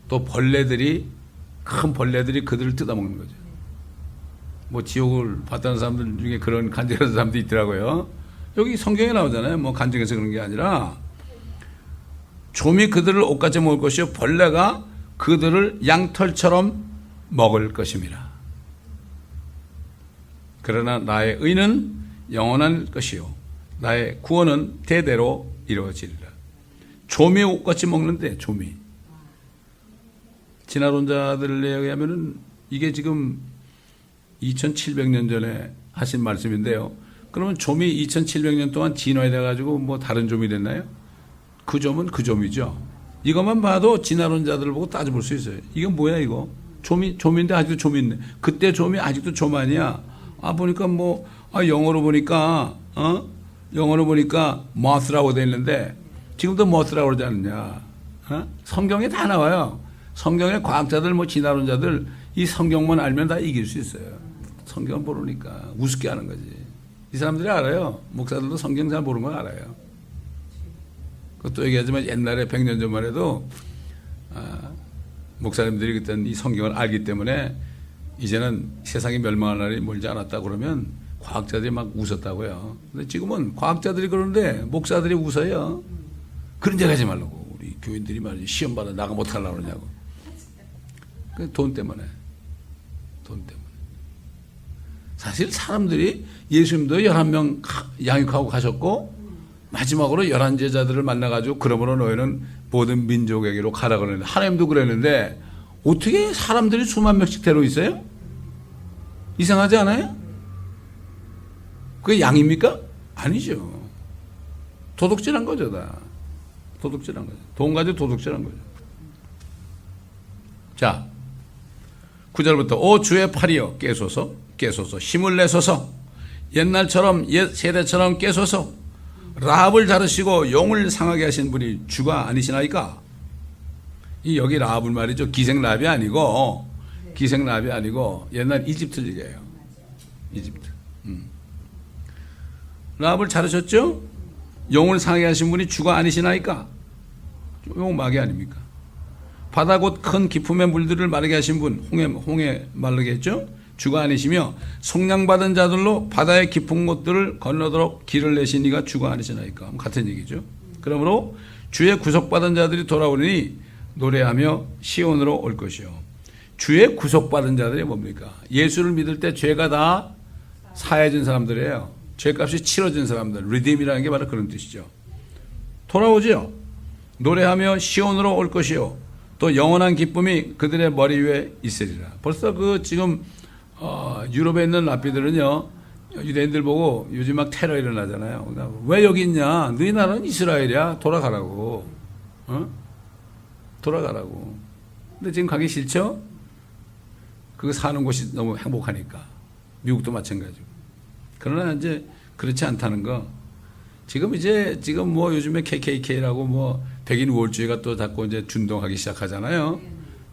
또 큰 벌레들이 그들을 뜯어먹는 거죠. 뭐 지옥을 봤다는 사람들 중에 그런 간증하는 사람도 있더라고요. 여기 성경에 나오잖아요. 뭐 간증해서 그런 게 아니라, 좀이 그들을 옷같이 먹을 것이요 벌레가 그들을 양털처럼 먹을 것입니다. 그러나 나의 의는 영원한 것이요 나의 구원은 대대로 이루어지리라. 좀이 옷같이 먹는데, 좀이. 진화론자들에 의하면은 이게 지금 2700년 전에 하신 말씀인데요. 그러면 좀이 2700년 동안 진화해 가지고 뭐 다른 좀이 됐나요? 그 좀은 그 좀이죠. 이것만 봐도 진화론자들을 보고 따져볼 수 있어요. 이건 뭐야 이거? 좀인데 아직도 좀이 있네. 그때 좀이 아직도 좀 아니야. 보니까 영어로 보니까 moth라고 돼 있는데 지금도 moth라고 그러지 않느냐. 성경에 다 나와요. 성경에 과학자들, 진화론자들 이 성경만 알면 다 이길 수 있어요. 성경 모르니까 우습게 하는 거지. 이 사람들이 알아요. 목사들도 성경 잘 모르는 건 알아요. 그것도 얘기하지만 옛날에 100년 전만 해도 목사님들이 그때는 이 성경을 알기 때문에 이제는 세상이 멸망할 날이 멀지 않았다 그러면 과학자들이 막 웃었다고요. 근데 지금은 과학자들이 그러는데 목사들이 웃어요. 그런 데 가지 말라고. 우리 교인들이 말이지 시험 받아 나가 못 하려고 그러냐고. 돈 때문에. 사실 사람들이 예수님도 11명 양육하고 가셨고 마지막으로 11제자들을 만나가지고 그러므로 너희는 모든 민족에게로 가라 그러는데, 하나님도 그랬는데 어떻게 사람들이 수만 명씩 데리고 있어요? 이상하지 않아요? 그게 양입니까? 아니죠. 도둑질한 거죠. 다 도둑질한 거죠. 돈 가지고 도둑질한 거죠. 자, 9절부터 오 주의 팔이여 깨소서 힘을 내소서 옛날처럼 옛 세대처럼 깨소서 라합을 자르시고 용을 상하게 하신 분이 주가 아니시나이까. 여기 라합을 말이죠. 기생 라합이 아니고 옛날 이집트 얘기예요. 이집트. 라합을 자르셨죠? 용을 상하게 하신 분이 주가 아니시나이까. 용 마귀 아닙니까? 바다 곧 큰 기품의 물들을 마르게 하신 분, 홍해 마르게 했죠? 주가 아니시며 속량받은 자들로 바다의 깊은 곳들을 건너도록 길을 내신 이가 주가 아니시나이까. 같은 얘기죠. 그러므로 주의 구속받은 자들이 돌아오니 노래하며 시온으로 올 것이요. 주의 구속받은 자들이 뭡니까? 예수를 믿을 때 죄가 다 사해진 사람들이에요. 죄값이 치러진 사람들. 리딤이라는 게 바로 그런 뜻이죠. 돌아오죠. 노래하며 시온으로 올 것이요. 또 영원한 기쁨이 그들의 머리 위에 있으리라. 벌써 지금 유럽에 있는 랍비들은요, 유대인들 보고 요즘 막 테러 일어나잖아요. 그러니까 왜 여기 있냐? 너희 나라는 이스라엘이야. 돌아가라고. 돌아가라고. 근데 지금 가기 싫죠? 그거 사는 곳이 너무 행복하니까. 미국도 마찬가지고. 그러나 이제 그렇지 않다는 거. 지금 뭐 요즘에 KKK라고 뭐 백인 우월주의가 또 자꾸 이제 준동하기 시작하잖아요.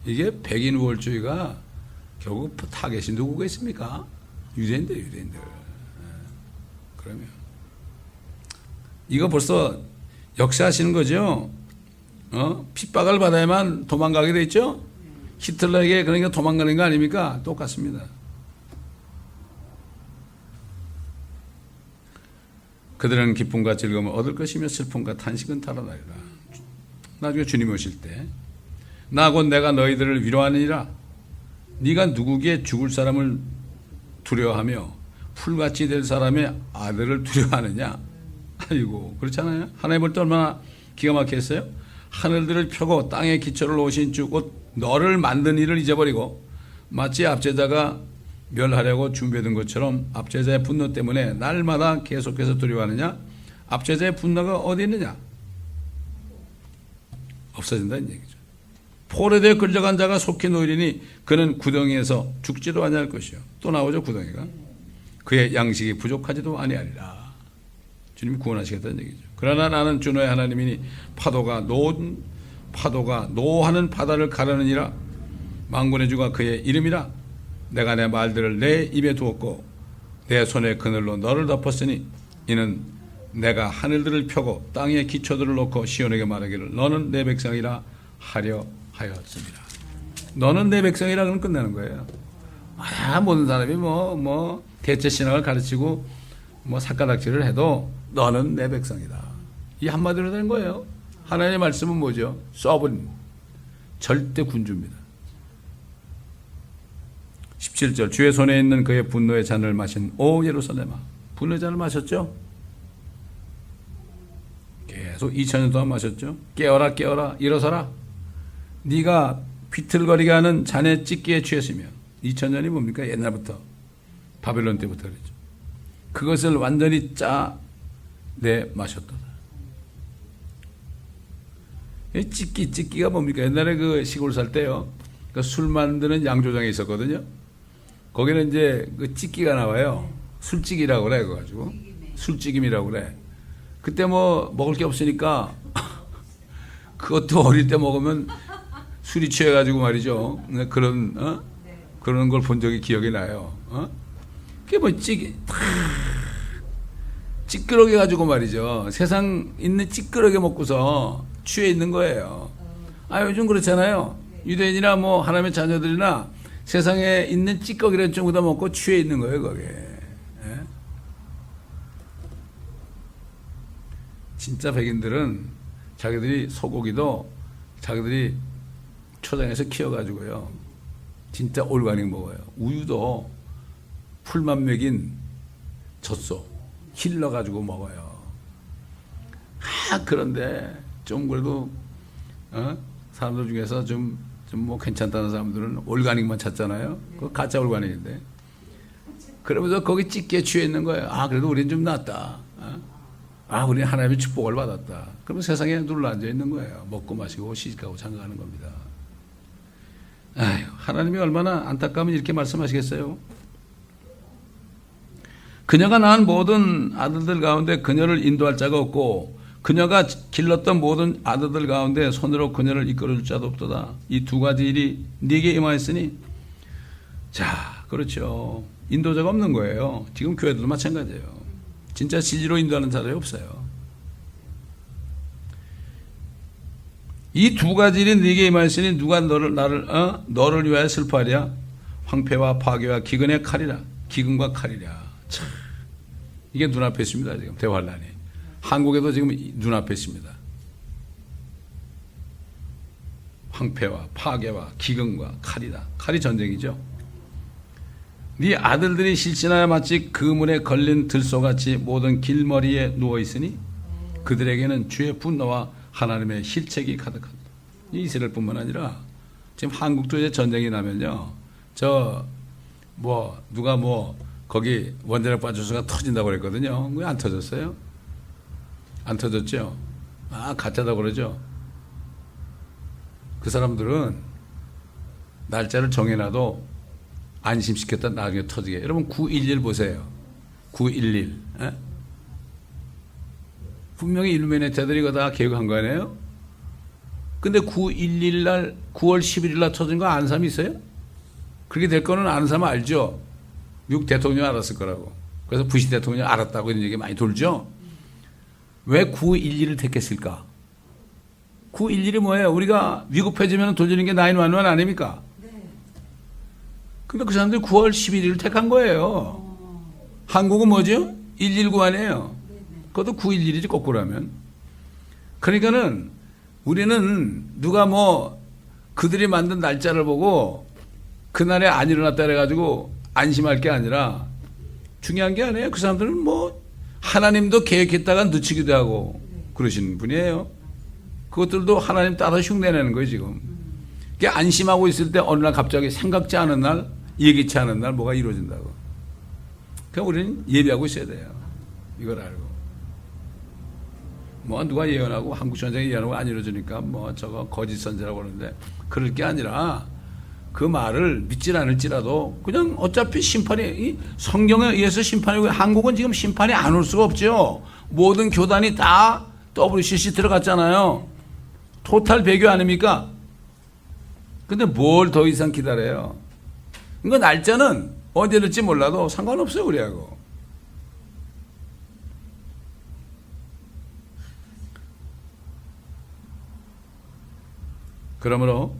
이게 백인 우월주의가 결국 타겟이 누구가 있습니까? 유대인들. 그러면 이거 벌써 역사하시는 거죠. 핍박을 받아야만 도망가게 돼 있죠. 히틀러에게 그러니까 도망가는 거 아닙니까? 똑같습니다. 그들은 기쁨과 즐거움을 얻을 것이며 슬픔과 탄식은 달아나리라. 나중에 주님 오실 때 나 곧 내가 너희들을 위로하느니라. 네가 누구기에 죽을 사람을 두려워하며 풀같이 될 사람의 아들을 두려워하느냐. 아이고 그렇잖아요. 하나님 볼 때 얼마나 기가 막혔어요. 하늘들을 펴고 땅에 기초를 놓으신 주 곧 너를 만든 이를 잊어버리고 마치 압제자가 멸하려고 준비해둔 것처럼 압제자의 분노 때문에 날마다 계속해서 두려워하느냐. 압제자의 분노가 어디 있느냐. 없어진다는 얘기죠. 폴에 대해 끌려간 자가 속히 놓이리니 그는 구덩이에서 죽지도 아니할 것이요. 또 나오죠 구덩이가. 그의 양식이 부족하지도 아니하리라. 주님이 구원하시겠다는 얘기죠. 그러나 나는 주 너의 하나님이니 파도가 노하는 바다를 가르느니라. 만군의 주가 그의 이름이라. 내가 내 말들을 내 입에 두었고 내 손의 그늘로 너를 덮었으니 이는 내가 하늘들을 펴고 땅의 기초들을 놓고 시온에게 말하기를 너는 내 백성이라 하려 하였습니다. 너는 내 백성이라 그러면 끝나는 거예요. 모든 사람이 뭐 대체 신학을 가르치고 뭐 삿가닥질을 해도 너는 내 백성이다. 이 한마디로 되는 거예요. 하나님의 말씀은 뭐죠? 서브린 절대 군주입니다. 17절 주의 손에 있는 그의 분노의 잔을 마신 오 예루살렘아. 분노의 잔을 마셨죠? 계속 2000년 동안 마셨죠? 깨어라 깨어라 일어서라. 네가 비틀거리게 하는 잔의 찢기에 취했으며 2000년이 뭡니까? 옛날부터 바벨론 때부터 그랬죠. 그것을 완전히 짜내 마셨도다. 찢기가 뭡니까? 옛날에 그 시골 살 때요. 그 술 만드는 양조장에 있었거든요. 거기는 이제 그 찢기가 나와요. 술찌기라고 그래. 그거 가지고. 술찌김이라고 그래. 그때 뭐 먹을 게 없으니까 그것도 어릴 때 먹으면 술이 취해가지고 말이죠. 그런 걸 본 적이 기억이 나요. 그게 뭐 찌끄러기 가지고 말이죠. 세상 있는 찌끄러기 먹고서 취해 있는 거예요. 요즘 그렇잖아요. 유대인이나 뭐 하나님의 자녀들이나 세상에 있는 찌꺼기를 좀 더 먹고 취해 있는 거예요, 거기에. 예? 진짜 백인들은 자기들이 소고기도 자기들이 초장에서 키워가지고요. 진짜 올가닉 먹어요. 우유도 풀만 먹인 젖소 힐러가지고 먹어요. 그런데 좀 그래도 사람들 중에서 좀 뭐 괜찮다는 사람들은 올가닉만 찾잖아요. 그거 가짜 올가닉인데. 그러면서 거기 찢기에 취해 있는 거예요. 그래도 우린 좀 낫다. 우리는 하나님의 축복을 받았다. 그러면 세상에 눌러앉아 있는 거예요. 먹고 마시고 시집가고 장가가는 겁니다. 하나님이 얼마나 안타까우면 이렇게 말씀하시겠어요? 그녀가 낳은 모든 아들들 가운데 그녀를 인도할 자가 없고 그녀가 길렀던 모든 아들들 가운데 손으로 그녀를 이끌어줄 자도 없도다. 이 두 가지 일이 네게 임하였으니 자 그렇죠. 인도자가 없는 거예요. 지금 교회들도 마찬가지예요. 진짜 진리로 인도하는 사람이 없어요. 이 두 가지 일이 네게 임하였으니 누가 너를 위하여 슬퍼하랴. 황폐와 파괴와 기근의 칼이라. 기근과 칼이랴. 참. 이게 눈앞에 있습니다. 지금 대환란이. 한국에도 지금 눈앞에 있습니다. 황폐와 파괴와 기근과 칼이다. 칼이 전쟁이죠. 네 아들들이 실신하여 마치 그물에 걸린 들소같이 모든 길머리에 누워있으니 그들에게는 주의 분노와 하나님의 실책이 가득하다. 이스라엘뿐만 아니라 지금 한국도 이제 전쟁이 나면요. 누가 거기 원자력 발전소가 터진다고 그랬거든요. 왜 안 터졌어요? 안 터졌죠? 아, 가짜다 그러죠? 그 사람들은 날짜를 정해놔도 안심시켰다 나중에 터지게. 여러분 911 보세요. 911. 에? 분명히 일루미네이터들이 이거 다 계획한 거 아니에요? 근데 911 날 9월 11일 날 터진 거 아는 사람이 있어요? 그렇게 될 거는 아는 사람 알죠? 미국 대통령이 알았을 거라고. 그래서 부시 대통령이 알았다고 이런 얘기 많이 돌죠? 왜 911을 택했을까? 911이 뭐예요? 우리가 위급해지면 돌리는 게 911 아닙니까? 근데 그 사람들이 9월 11일을 택한 거예요. 한국은 뭐죠? 119 아니에요. 그것도 911이지 거꾸로 하면. 그러니까는 우리는 누가 뭐 그들이 만든 날짜를 보고 그날에 안 일어났다 그래가지고 안심할 게 아니라 중요한 게 아니에요. 그 사람들은 뭐 하나님도 계획했다가 늦추기도 하고 그러시는 분이에요. 그것들도 하나님 따라 흉내내는 거예요 지금. 그게 안심하고 있을 때 어느 날 갑자기 생각지 않은 날, 예기치 않은 날 뭐가 이루어진다고. 그러니까 우리는 예비하고 있어야 돼요. 이걸 알고. 뭐 누가 예언하고 한국 전쟁이 예언하고 안 이루어지니까 뭐 저거 거짓 선지라고 그러는데 그럴 게 아니라 그 말을 믿질 않을지라도 그냥 어차피 심판이 성경에 의해서 심판이고 한국은 지금 심판이 안 올 수가 없죠. 모든 교단이 다 WCC 들어갔잖아요. 토탈 배교 아닙니까? 근데 뭘 더 이상 기다려요? 이거 날짜는 언제 될지 몰라도 상관없어요 우리하고. 그러므로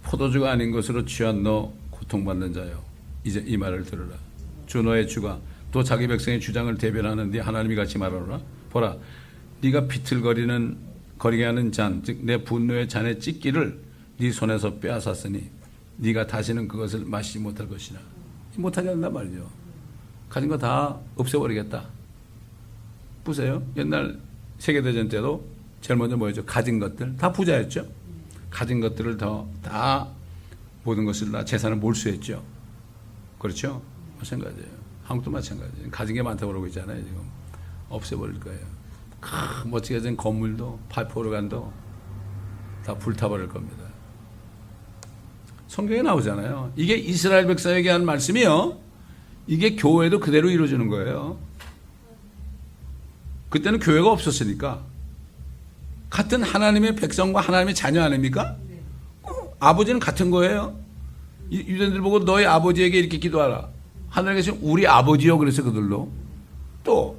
포도주가 아닌 것으로 취한 너 고통받는 자여 이제 이 말을 들으라. 주 너의 주가 또 자기 백성의 주장을 대변하는 네 하나님이 같이 말하노라. 보라 네가 비틀거리게 하는 잔 즉 내 분노의 잔의 찢기를 네 손에서 빼앗았으니 네가 다시는 그것을 마시지 못할 것이라. 못하게 한단 말이죠. 가진 거 다 없애버리겠다. 보세요. 옛날 세계대전 때도 제일 먼저 뭐였죠? 가진 것들 다 부자였죠. 가진 것들을 다 모든 것을 다 재산을 몰수했죠. 그렇죠? 마찬가지예요. 한국도 마찬가지예요. 가진 게 많다고 그러고 있잖아요. 지금 없애버릴 거예요. 멋지게 된 건물도 파이프오르간도 다 불타버릴 겁니다. 성경에 나오잖아요. 이게 이스라엘 백성에게 한 말씀이요. 이게 교회도 그대로 이루어지는 거예요. 그때는 교회가 없었으니까. 같은 하나님의 백성과 하나님의 자녀 아닙니까? 아버지는 같은 거예요. 유대인들 보고 너희 아버지에게 이렇게 기도하라. 하늘에 계신 우리 아버지요. 그래서 그들로. 또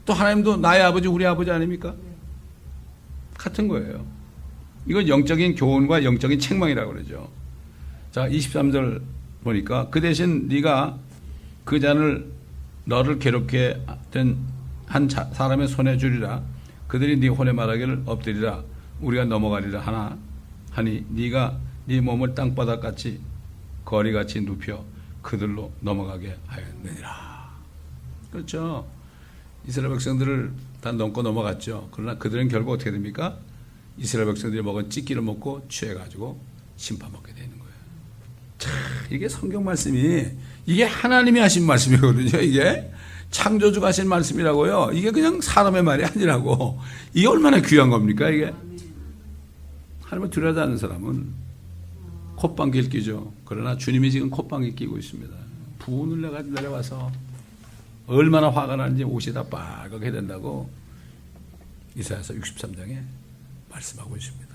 하나님도 나의 아버지 우리 아버지 아닙니까? 같은 거예요. 이건 영적인 교훈과 영적인 책망이라고 그러죠. 자 23절 보니까 그 대신 네가 그 잔을 너를 괴롭게 된 한 사람의 손에 주리라. 그들이 네 혼에 말하기를 엎드리라 우리가 넘어가리라 하니 네가 네 몸을 땅바닥같이 거리같이 눕혀 그들로 넘어가게 하였느니라. 그렇죠. 이스라엘 백성들을 다 넘고 넘어갔죠. 그러나 그들은 결국 어떻게 됩니까? 이스라엘 백성들이 먹은 찢기를 먹고 취해가지고 심판받게 되는 거예요. 참, 이게 성경 말씀이 이게 하나님이 하신 말씀이거든요. 이게 창조주가 하신 말씀이라고요. 이게 그냥 사람의 말이 아니라고. 이게 얼마나 귀한 겁니까 이게. 하나님을 두려워하지 않는 사람은 콧방귀를 끼죠. 그러나 주님이 지금 콧방귀 끼고 있습니다. 분을 내려와서 얼마나 화가 나는지 옷이 다 빨갛게 된다고 이사야서 63장에 말씀하고 있습니다.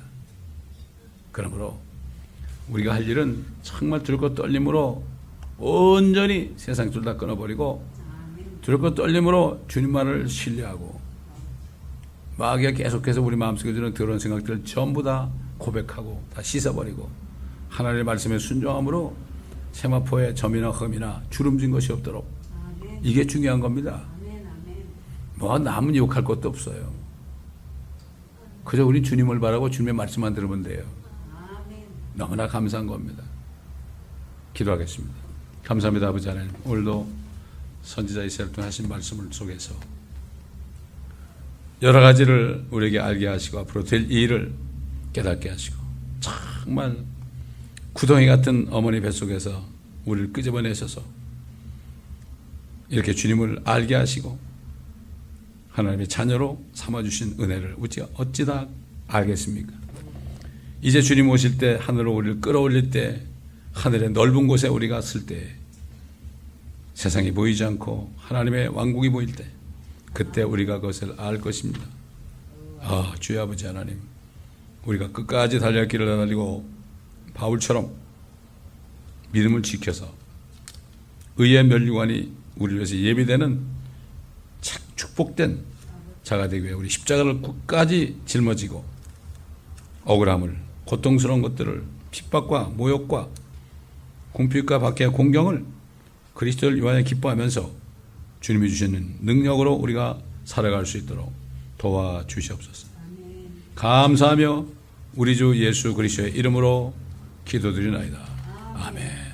그러므로 우리가 할 일은 정말 두렵고 떨림으로 온전히 세상 줄 다 끊어버리고 두렵고 떨림으로 주님만을 신뢰하고 마귀가 계속해서 우리 마음속에 드는 더러운 생각들을 전부 다 고백하고 다 씻어버리고 하나님의 말씀에 순종함으로 세마포에 점이나 흠이나 주름진 것이 없도록 이게 중요한 겁니다. 뭐 남은 욕할 것도 없어요. 그저 우리 주님을 바라고 주님의 말씀만 들으면 돼요. 너무나 감사한 겁니다. 기도하겠습니다. 감사합니다. 아버지 하나님, 오늘도 선지자 이사야를 통해 하신 말씀을 속에서 여러 가지를 우리에게 알게 하시고 앞으로 될 일을 깨닫게 하시고 정말 구덩이 같은 어머니 뱃속에서 우리를 끄집어내셔서 이렇게 주님을 알게 하시고 하나님의 자녀로 삼아주신 은혜를 어찌다 알겠습니까? 이제 주님 오실 때 하늘로 우리를 끌어올릴 때 하늘의 넓은 곳에 우리가 설 때 세상이 보이지 않고 하나님의 왕국이 보일 때 그때 우리가 그것을 알 것입니다. 아, 주여 아버지 하나님, 우리가 끝까지 달려갈 길을 달리고 바울처럼 믿음을 지켜서 의의 면류관이 우리를 위해서 예비되는 축복된 자가 되기 위해 우리 십자가를 끝까지 짊어지고 억울함을, 고통스러운 것들을, 핍박과 모욕과 공핍과 박해와 공경을 그리스도를 위하여 기뻐하면서 주님이 주시는 능력으로 우리가 살아갈 수 있도록 도와주시옵소서. 감사하며 우리 주 예수 그리스도의 이름으로 기도드리나이다. 아멘.